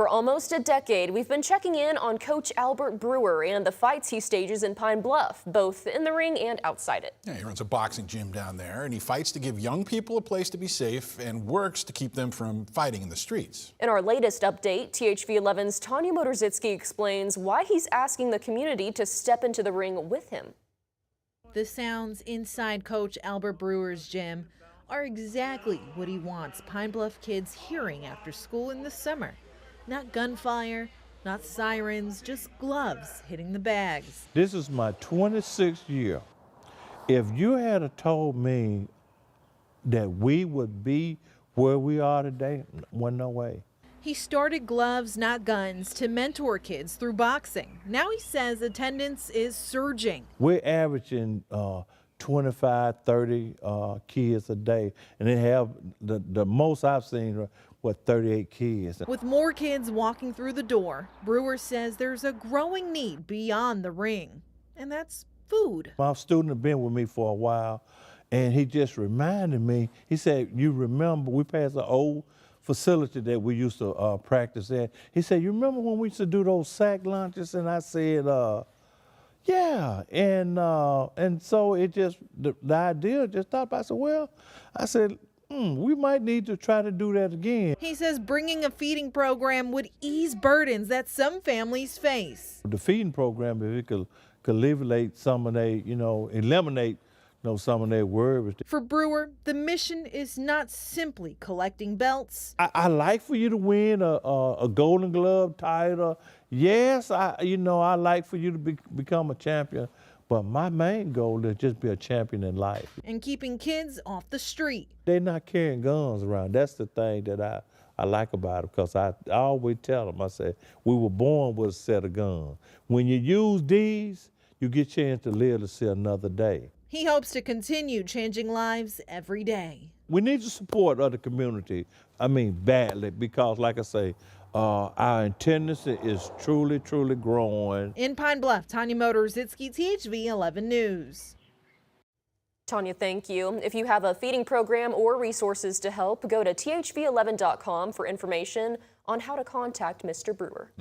For almost a decade, we've been checking in on Coach Albert Brewer and the fights he stages in Pine Bluff, both in the ring and outside it. Yeah, he runs a boxing gym down there, and he fights to give young people a place to be safe and works to keep them from fighting in the streets. In our latest update, THV 11's Tanya Motorzitsky explains why he's asking the community to step into the ring with him. The sounds inside Coach Albert Brewer's gym are exactly what he wants Pine Bluff kids hearing after school in the summer. Not gunfire, not sirens, just gloves hitting the bags. This is my 26th year. If you had told me that we would be where we are today, well, no way. He started Gloves, Not Guns to mentor kids through boxing. Now he says attendance is surging. We're averaging 25, 30 kids a day, and they have the most I've seen, 38 kids. With more kids walking through the door, Brewer says there's a growing need beyond the ring, and that's food. My student had been with me for a while, and he just reminded me, he said, you remember, we passed an old facility that we used to practice at. He said, you remember when we used to do those sack lunches? And I said, yeah, and so it just, the idea just thought about, I said, well, I said, we might need to try to do that again. He says bringing a feeding program would ease burdens that some families face. The feeding program, if it could alleviate some of their, eliminate some of their worries. For Brewer, the mission is not simply collecting belts. I like for you to win a Golden Glove title. Yes, I like for you to become a champion. But my main goal is just be a champion in life. And keeping kids off the street. They're not carrying guns around. That's the thing that I like about it, because I always tell them, I say, we were born with a set of guns. When you use these, you get a chance to live to see another day. He hopes to continue changing lives every day. We need to support other community, badly, because like I say, our attendance is truly, truly growing. In Pine Bluff, Tanya Motorzitsky, THV 11 News. Tanya, thank you. If you have a feeding program or resources to help, go to thv11.com for information on how to contact Mr. Brewer.